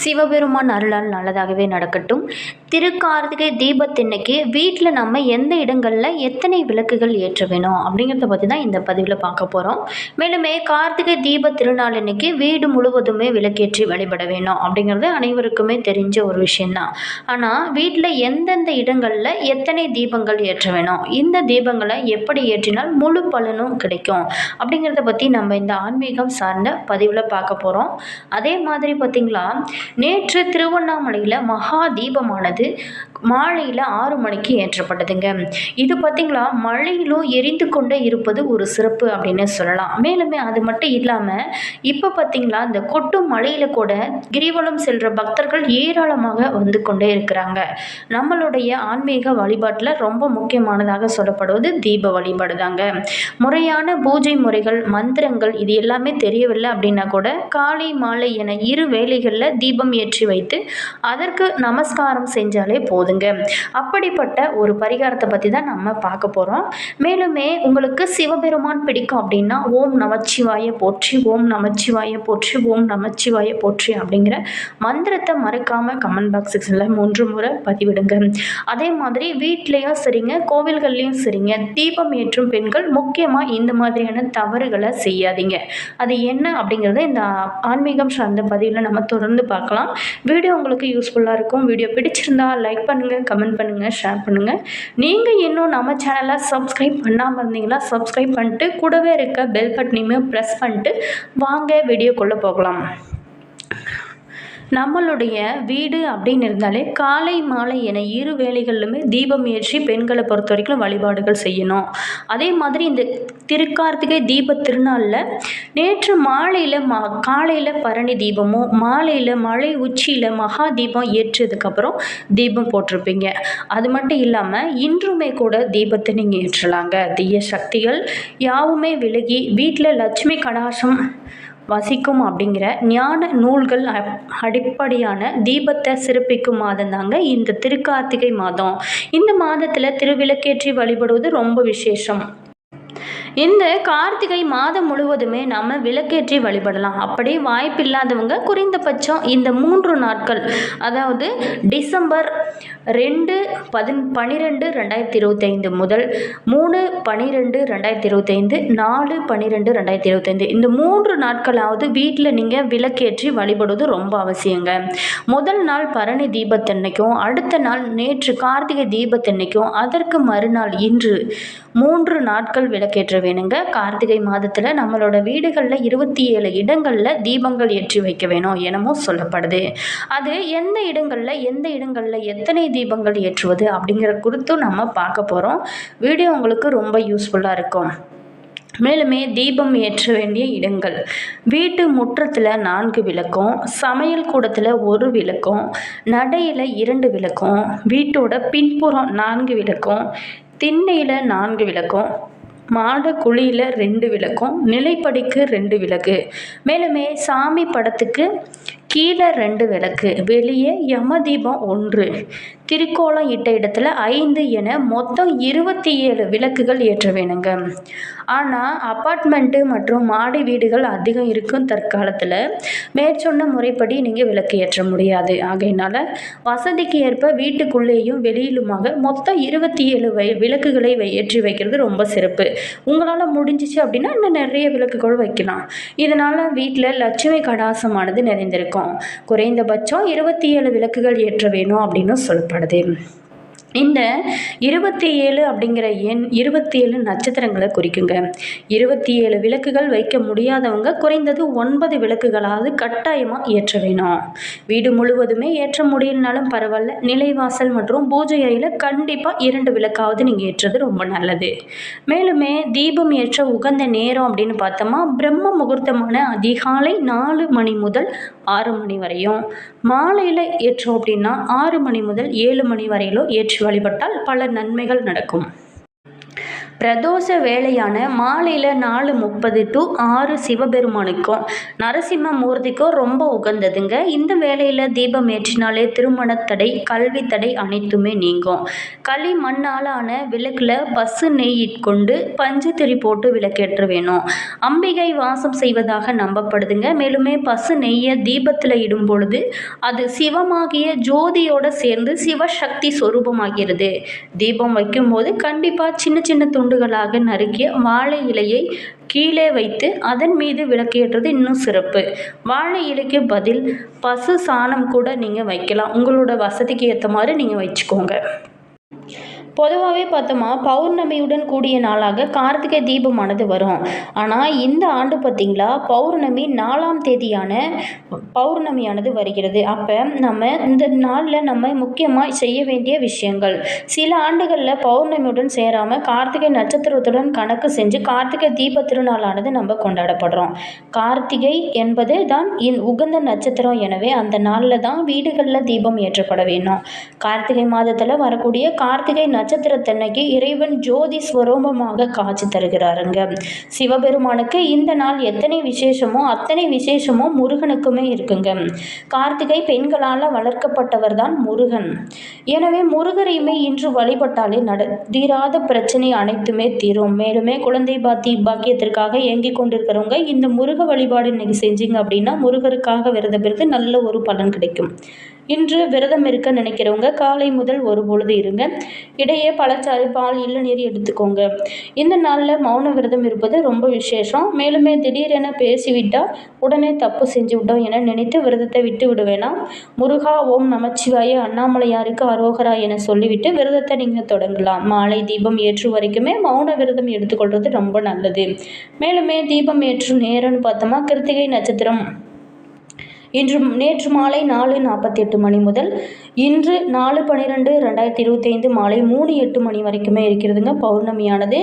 சிவபெருமான் அருளால் நல்லதாகவே நடக்கட்டும். திருக்கார்த்திகை தீபத்தன்னைக்கு வீட்டில் நம்ம எந்த இடங்களில் எத்தனை விளக்குகள் ஏற்ற வேணும் அப்படிங்கிறத பற்றி தான் இந்த பதிவில் பார்க்க போகிறோம். மேலுமே கார்த்திகை தீப திருநாள் அன்னைக்கு வீடு முழுவதுமே விளக்கேற்றி வழிபட வேணும் அப்படிங்கிறது அனைவருக்குமே தெரிஞ்ச ஒரு விஷயந்தான். ஆனால் வீட்டில் எந்தெந்த இடங்களில் எத்தனை தீபங்கள் ஏற்ற வேணும், இந்த தீபங்களை எப்படி ஏற்றினால் முழு பலனும் கிடைக்கும் அப்படிங்கிறத பற்றி நம்ம இந்த ஆன்மீகம் சார்ந்த பதிவில் பார்க்க போகிறோம். அதே மாதிரி பார்த்திங்களா, நேற்று திருவண்ணாமலையில் மகா தீபமானது மாலையில் 6 மணிக்கு ஏற்றப்பட்டதுங்க. இது பார்த்திங்களா மழையிலும் எரிந்து கொண்டே இருப்பது ஒரு சிறப்பு அப்படின்னு சொல்லலாம். மேலுமே அது மட்டும் இல்லாமல் இப்போ பார்த்திங்களா இந்த கொட்டும் மழையில் கூட கிரிவலம் செல்கிற பக்தர்கள் ஏராளமாக வந்து கொண்டே இருக்கிறாங்க. நம்மளுடைய ஆன்மீக வழிபாட்டில் ரொம்ப முக்கியமானதாக சொல்லப்படுவது தீப வழிபாடு தாங்க. முறையான பூஜை முறைகள், மந்திரங்கள் இது எல்லாமே தெரியவில்லை அப்படின்னா கூட காலை மாலை என 2 வேளைகளில் தீபம் ஏற்றி வைத்து அதற்கு நமஸ்காரம் செஞ்சாலே போதுங்க. அப்படிப்பட்ட ஒரு பரிகாரத்தை பற்றி தான் நம்ம பார்க்க போகிறோம். மேலுமே உங்களுக்கு சிவபெருமான் பிடிக்கும் அப்படின்னா ஓம் நமச்சிவாய போற்றி, ஓம் நமச்சிவாய போற்றி, ஓம் நமச்சிவாய போற்றி அப்படிங்கிற மந்திரத்தை மறக்காமல் கமெண்ட் பாக்ஸ் செக்ஷனில் 3 முறை பதிவிடுங்க. அதே மாதிரி வீட்லேயும் சரிங்க, கோவில்கள்லேயும் சரிங்க, தீபம் ஏற்றும் பெண்கள் முக்கியமாக இந்த மாதிரியான தவறுகளை செய்யாதீங்க. அது என்ன அப்படிங்கிறத இந்த ஆன்மீகம் சார்ந்த பதிவில் நம்ம தொடர்ந்து பார்க்கலாம். வீடியோ உங்களுக்கு யூஸ்ஃபுல்லாக இருக்கும். வீடியோ பிடிச்சிருந்தா லைக் பண்ணுங்கள், கமெண்ட் பண்ணுங்கள், ஷேர் பண்ணுங்கள். நீங்கள் இன்னும் நம்ம சேனலை சப்ஸ்கிரைப் பண்ணாமல் இருந்தீங்களா சப்ஸ்கிரைப் பண்ணிட்டு கூடவே இருக்க பெல் பட்டனையுமே ப்ரெஸ் பண்ணிட்டு வாங்க வீடியோக்குள்ளே போகலாம். நம்மளுடைய வீடு அப்படின்னு இருந்தாலே காலை மாலை என 2 வேளைகளிலுமே தீபம் ஏற்றி பெண்களை பொறுத்த வரைக்கும் வழிபாடுகள் செய்யணும். அதே மாதிரி இந்த திருக்கார்த்திகை தீப திருநாளில் நேற்று மாலையில் காலையில் பரணி தீபமும் மாலையில் மழை உச்சியில் மகா தீபம் ஏற்றதுக்கப்புறம் தீபம் போட்டிருப்பீங்க. அது மட்டும் இல்லாமல் இன்றுமே கூட தீபத்தை நீங்கள் ஏற்றலாங்க. தீய சக்திகள் யாவுமே விலகி வீட்டில் லட்சுமி கடாசம் வசிக்கும் அப்படிங்கிற ஞான நூல்கள் அடிப்படையான தீபத்தை சிறப்பிக்கும் மாதம் தாங்க இந்த திருக்கார்த்திகை மாதம். இந்த மாதத்தில் திருவிளக்கேற்றி வழிபடுவது ரொம்ப விசேஷம். இந்த கார்த்திகை மாதம் முழுவதுமே நம்ம விளக்கேற்றி வழிபடலாம். அப்படி வாய்ப்பில்லாதவங்க குறைந்தபட்சம் இந்த 3 நாட்கள், அதாவது டிசம்பர் 2/12/2025 முதல் 3/12/2025, 4/12/2025 இந்த 3 நாட்களாவது வீட்டில் நீங்கள் விளக்கேற்றி வழிபடுவது ரொம்ப அவசியங்க. முதல் நாள் பரணி தீபத்தன்னைக்கும், அடுத்த நாள் நேற்று கார்த்திகை தீபத்தன்னைக்கும், அதற்கு மறுநாள் இன்று 3 நாட்கள் விளக்கேற்ற வேணுங்க. கார்த்திகை மாதத்தில் நம்மளோட வீடுகளில் 27 இடங்களில் தீபங்கள் ஏற்றி வைக்க வேணும் எனவும் சொல்லப்படுது. அது எந்த இடங்களில் எத்தனை தீபங்கள் ஏற்றுவது அப்படிங்கிற குறித்தும் நம்ம பார்க்க போகிறோம். வீடியோ உங்களுக்கு ரொம்ப யூஸ்ஃபுல்லாக இருக்கும். மேலுமே தீபம் ஏற்ற வேண்டிய இடங்கள்: வீட்டு முற்றத்தில் 4 விளக்கும், சமையல் கூடத்தில் 1 விளக்கும், நடையில் 2 விளக்கும், வீட்டோட பின்புறம் 4 விளக்கும், திண்ணையில் 4 விளக்கும், மாட குழியில் 2 விளக்கும், நிலைப்படிக்கு 2 விளக்கு, மேலுமே சாமி படத்துக்கு கீழே 2 விளக்கு, வெளியே யம தீபம் 1, திருக்கோலம் இட்ட இடத்துல 5 என மொத்தம் 27 விளக்குகள் ஏற்ற வேணுங்க. ஆனால் அப்பார்ட்மெண்ட்டு மற்றும் மாடி வீடுகள் அதிகம் இருக்கும் தற்காலத்தில் மேற்சொன்ன முறைப்படி நீங்கள் விளக்கு ஏற்ற முடியாது. ஆகையினால வசதிக்கு ஏற்ப வீட்டுக்குள்ளேயும் வெளியிலுமாக மொத்தம் 27 விளக்குகளை ஏற்றி வைக்கிறது ரொம்ப சிறப்பு. உங்களால் முடிஞ்சிச்சு அப்படின்னா இன்னும் நிறைய விளக்குகள் வைக்கலாம். இதனால் வீட்டில் லட்சுமி கடாசமானது நிறைந்திருக்கும். குறைந்தபட்சம் 27 விளக்குகள் ஏற்ற வேணும் அப்படின்னு சொல்லப்படுது. இந்த 27 அப்படிங்கிற எண் 27 நட்சத்திரங்களை குறிக்குங்க. 27 விளக்குகள் வைக்க முடியாதவங்க குறைந்தது 9 விளக்குகளாவது கட்டாயமாக ஏற்ற வேணும். வீடு முழுவதுமே ஏற்ற முடியலனாலும் பரவாயில்ல, நிலைவாசல் மற்றும் பூஜை அறையில் கண்டிப்பாக 2 விளக்காவது நீங்கள் ஏற்றுறது ரொம்ப நல்லது. மேலுமே தீபம் ஏற்ற உகந்த நேரம் அப்படின்னு பார்த்தோமா, பிரம்ம முகூர்த்தமான அதிகாலை 4 மணி முதல் 6 மணி வரையும், மாலையில் ஏற்றோம் அப்படின்னா 6 மணி முதல் 7 மணி வரையிலும் ஏற்றி வழிபட்டால் பல நன்மைகள் நடக்கும். பிரதோஷ வேளையான மாலையில் 4:30 to 6 சிவபெருமானுக்கும் நரசிம்ம மூர்த்திக்கும் ரொம்ப உகந்ததுங்க. இந்த வேளையில் தீபம் ஏற்றினாலே திருமணத்தடை, கல்வி தடை அனைத்துமே நீங்கும். களி மண்ணாலான விளக்கில் பசு நெய் கொண்டு பஞ்சத்திரி போட்டு விளக்கேற்ற வேணும். அம்பிகை வாசம் செய்வதாக நம்பப்படுதுங்க. மேலுமே பசு நெய்யை தீபத்தில் இடும் பொழுது அது சிவமாகிய ஜோதியோட சேர்ந்து சிவசக்தி சொரூபமாகிறது. தீபம் வைக்கும்போது கண்டிப்பாக சின்ன சின்ன துண்டுகளாக நறுக்கிய வாழை இலையை கீழே வைத்து அதன் மீது விளக்கேற்றது இன்னும் சிறப்பு. வாழை இலைக்கு பதில் பசு சாணம் கூட நீங்கள் வைக்கலாம். உங்களோட வசதிக்கு ஏற்ற மாதிரி நீங்கள் வச்சுக்கோங்க. பொதுவாகவே பார்த்தோமா, பௌர்ணமியுடன் கூடிய நாளாக கார்த்திகை தீபமானது வரும். ஆனால் இந்த ஆண்டு பார்த்திங்களா பௌர்ணமி 4ஆம் தேதியான பௌர்ணமியானது வருகிறது. அப்போ நம்ம இந்த நாளில் நம்ம முக்கியமாக செய்ய வேண்டிய விஷயங்கள், சில ஆண்டுகளில் பௌர்ணமியுடன் சேராமல் கார்த்திகை நட்சத்திரத்துடன் கணக்கு செஞ்சு கார்த்திகை தீப திருநாளானது நம்ம கொண்டாடப்படுறோம். கார்த்திகை என்பது தான் உகந்த நட்சத்திரம். எனவே அந்த நாளில் தான் வீடுகளில் தீபம் ஏற்றப்பட வேணும். கார்த்திகை மாதத்தில் வரக்கூடிய கார்த்திகை நட்சத்திரத்தன்னைக்கு இறைவன் ஜோதி ஸ்வரூபமாக காட்சி தருகிறாருங்க. சிவபெருமானுக்கு இந்த நாள் எத்தனை விசேஷமோ அத்தனை விசேஷமோ முருகனுக்குமே இருக்குங்க. கார்த்திகை பெண்களால் வளர்க்கப்பட்டவர் தான் முருகன். எனவே முருகரையுமே இன்று வழிபட்டாலே தீராத பிரச்சனை அனைத்துமே தீரும். மேலுமே குழந்தை பாக்கியத்திற்காக இயங்கிக் கொண்டிருக்கிறவங்க இந்த முருக வழிபாடு இன்னைக்கு செஞ்சீங்க அப்படின்னா முருகருக்காக விரதம் இருந்து நல்ல ஒரு பலன் கிடைக்கும். இன்று விரதம் இருக்க நினைக்கிறவங்க காலை முதல் ஒரு பொழுது இருங்க. இடையே பழச்சாறு, பால், இளநீர் எடுத்துக்கோங்க. இந்த நாளில் மௌன விரதம் இருப்பது ரொம்ப விசேஷம். மேலுமே திடீரென பேசிவிட்டால் உடனே தப்பு செஞ்சு விட்டோம் என நினைத்து விரதத்தை விட்டு விடுவேனாம். முருகா, ஓம் நமச்சிவாய, அண்ணாமலையாருக்கு அரோகரா என சொல்லிவிட்டு விரதத்தை நீங்கள் தொடங்கலாம். மாலை தீபம் ஏற்று வரைக்குமே மௌன விரதம் எடுத்துக்கொள்வது ரொம்ப நல்லது. மேலுமே தீபம் ஏற்றும் நேரம்னு பார்த்தோமா, கிருத்திகை நட்சத்திரம் நேற்று மாலை 4:48 மணி முதல் இன்று 4/12/2025 மாலை 3:08 மணி வரைக்குமே இருக்கிறதுங்க பௌர்ணமியானது.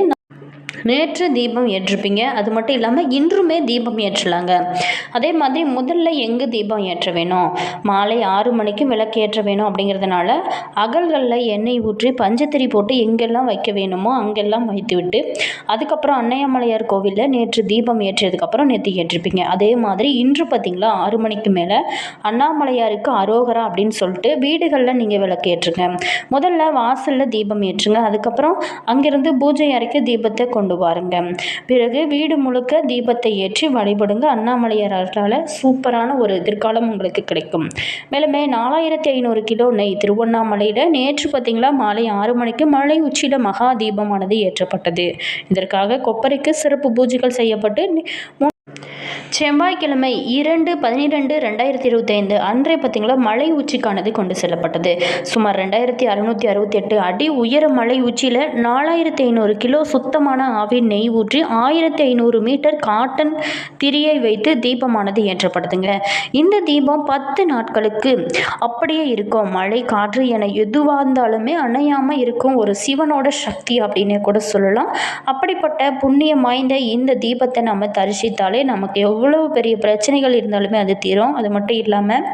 நேற்று தீபம் ஏற்றிருப்பீங்க. அது மட்டும் இல்லாமல் இன்றுமே தீபம் ஏற்றலாங்க. அதே மாதிரி முதல்ல எங்கே தீபம் ஏற்ற வேணும், மாலை 6 மணிக்கு விளக்கு ஏற்ற வேணும். அப்படிங்கிறதுனால அகல்களில் எண்ணெய் ஊற்றி பஞ்சத்திரி போட்டு எங்கெல்லாம் வைக்க வேணுமோ அங்கெல்லாம் வைத்து விட்டு அதுக்கப்புறம் அன்னையமலையார் கோவிலில் நேற்று தீபம் ஏற்றியதுக்கப்புறம் நேற்று ஏற்றிருப்பீங்க. அதே மாதிரி இன்று பார்த்திங்களா 6 மணிக்கு மேலே அண்ணாமலையாருக்கு அரோகரா அப்படின்னு சொல்லிட்டு வீடுகளில் நீங்கள் விளக்கு ஏற்றுங்க. முதல்ல வாசலில் தீபம் ஏற்றுங்க. அதுக்கப்புறம் அங்கிருந்து பூஜை அறைக்கு தீபத்தை கொண்டு வாருங்க. பிறகு வீடு முழுக்க தீபத்தை ஏற்றி வழிபடுங்க. அண்ணாமலையாரால் சூப்பரான ஒரு எதிர்காலம் உங்களுக்கு கிடைக்கும். மேலுமே 4500 கிலோ நெய் திருவண்ணாமலையில் நேற்று பார்த்தீங்களா மாலை 6 மணிக்கு மலை உச்சியில் மகா தீபமானது ஏற்றப்பட்டது. இதற்காக கொப்பரைக்கு சிறப்பு பூஜைகள் செய்யப்பட்டு செவ்வாய்க்கிழமை 2/12/2025 அன்றைய பார்த்தீங்களா மலை உச்சிக்கானது கொண்டு செல்லப்பட்டது. சுமார் 2668 அடி உயர மலை உச்சியில் 4500 கிலோ சுத்தமான ஆவி நெய் ஊற்றி 1500 மீட்டர் காட்டன் திரியை வைத்து தீபமானது ஏற்றப்படுதுங்க. இந்த தீபம் 10 நாட்களுக்கு அப்படியே இருக்கும். மழை, காற்று என எதுவாக இருந்தாலுமே அணையாமல் இருக்கும் ஒரு சிவனோட சக்தி அப்படின்னே கூட சொல்லலாம். அப்படிப்பட்ட புண்ணியம் வாய்ந்த இந்த தீபத்தை நம்ம தரிசித்தாலே நமக்கு எவ்வளவு பெரிய பிரச்சனைகள் இருந்தாலுமே அது தீரும். அது மட்டும் இல்லாமல்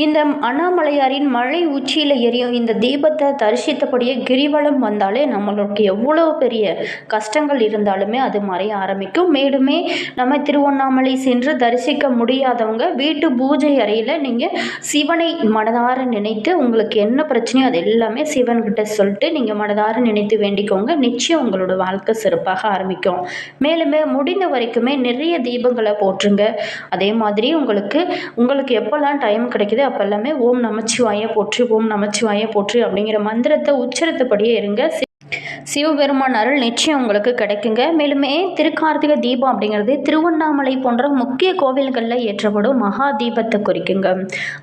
இந்த அண்ணாமலையாரின் மலை உச்சியில் எரியும் இந்த தீபத்தை தரிசித்தபடியே கிரிவலம் வந்தாலே நம்மளுக்கு எவ்வளோ பெரிய கஷ்டங்கள் இருந்தாலுமே அது மறைய ஆரம்பிக்கும். மேலுமே நம்ம திருவண்ணாமலை சென்று தரிசிக்க முடியாதவங்க வீட்டு பூஜை அறையில் நீங்கள் சிவனை மனதார நினைத்து உங்களுக்கு என்ன பிரச்சனையோ அது எல்லாமே சிவன்கிட்ட சொல்லிட்டு நீங்கள் மனதார நினைத்து வேண்டிக்கோங்க. நிச்சயம் உங்களோட வாழ்க்கை சிறப்பாக ஆரம்பிக்கும். மேலுமே முடிந்த வரைக்குமே நிறைய தீபங்களை போற்றுங்க. அதே மாதிரி உங்களுக்கு எப்போல்லாம் டைம் கிடைக்குது அப்பெல்லாமே ஓம் நமச்சிவாய போற்றி, ஓம் நமச்சிவாய போற்றி அப்படிங்கிற மந்திரத்தை உச்சரித்தபடியே இருங்க. சிவபெருமான் அருள் நிச்சயம் உங்களுக்கு கிடைக்குங்க. மேலுமே திருக்கார்த்திகை தீபம் அப்படிங்கிறது திருவண்ணாமலை போன்ற முக்கிய கோவில்களில் ஏற்றப்படும் மகா தீபத்தை குறிக்குங்க.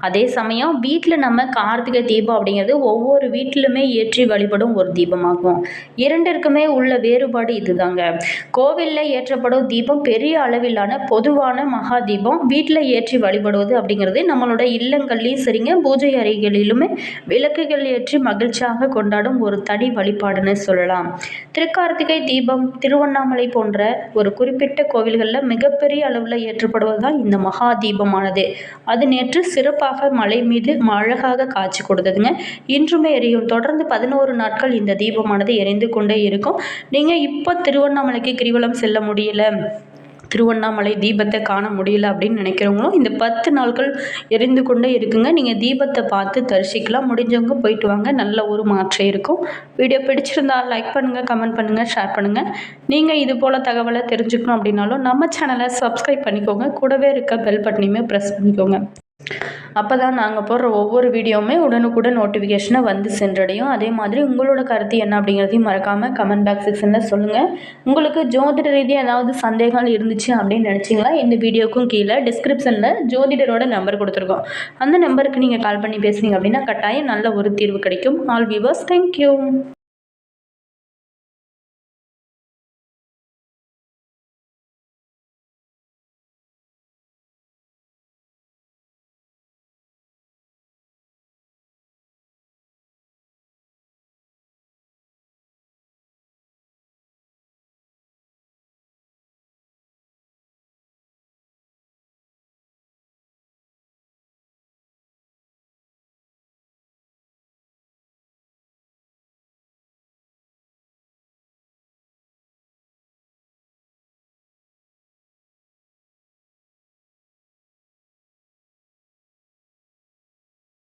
அதே சமயம் வீட்டில் நம்ம கார்த்திகை தீபம் அப்படிங்கிறது ஒவ்வொரு வீட்டிலுமே ஏற்றி வழிபடும் ஒரு தீபமாகும். இரண்டிற்குமே உள்ள வேறுபாடு இதுதாங்க. கோவிலில் ஏற்றப்படும் தீபம் பெரிய அளவிலான பொதுவான மகா தீபம். வீட்டில் ஏற்றி வழிபடுவது அப்படிங்கிறது நம்மளோட இல்லங்கள்லையும் சரிங்க, பூஜை அறைகளிலுமே விளக்குகள் ஏற்றி மகிழ்ச்சியாக கொண்டாடும் ஒரு தனி வழிபாடுன்னு சொல்லலாம். வழிபடலாம். திருக்கார்த்திகை தீபம் திருவண்ணாமலை போன்ற ஒரு குறிப்பிட்ட கோவில்களில் மிகப்பெரிய அளவில் ஏற்றப்படுவது தான் இந்த மகா தீபமானது. அது நேற்று சிறப்பாக மலை மீது அழகாக காட்சி கொடுத்ததுங்க. இன்றுமே எரியும். தொடர்ந்து 11 நாட்கள் இந்த தீபமானது எரிந்து கொண்டே இருக்கும். நீங்கள் இப்போ திருவண்ணாமலைக்கு கிரிவலம் செல்ல முடியல, திருவண்ணாமலை தீபத்தை காண முடியல அப்படின்னு நினைக்கிறவங்களும் இந்த 10 நாட்கள் எரிந்து கொண்டே இருக்குங்க. நீங்கள் தீபத்தை பார்த்து தரிசிக்கலாம். முடிஞ்சவங்க போயிட்டு வாங்க. நல்ல ஒரு மாற்றம் இருக்கும். வீடியோ பிடிச்சிருந்தா லைக் பண்ணுங்கள், கமெண்ட் பண்ணுங்கள், ஷேர் பண்ணுங்கள். நீங்கள் இது போல் தகவலை தெரிஞ்சுக்கணும் அப்படின்னாலும் நம்ம சேனலை சப்ஸ்கிரைப் பண்ணிக்கோங்க. கூடவே இருக்க பெல் பட்டனையுமே ப்ரெஸ் பண்ணிக்கோங்க. அப்போ தான் நாங்கள் போடுற ஒவ்வொரு வீடியோவுமே உடனுக்குடன் நோட்டிஃபிகேஷனை வந்து சென்றடையும். அதே மாதிரி உங்களோட கருத்து என்ன அப்படிங்கிறதையும் மறக்காமல் கமெண்ட் பாக்ஸ் செக்ஷனில் சொல்லுங்கள். உங்களுக்கு ஜோதிட ரீதியாக ஏதாவது சந்தேகங்கள் இருந்துச்சு அப்படின்னு நினச்சிங்களா, இந்த வீடியோக்கும் கீழே டிஸ்கிரிப்ஷனில் ஜோதிடரோட நம்பர் கொடுத்துருக்கோம். அந்த நம்பருக்கு நீங்கள் கால் பண்ணி பேசுனீங்க அப்படின்னா கட்டாயம் நல்ல ஒரு தீர்வு கிடைக்கும். All viewers, thank you.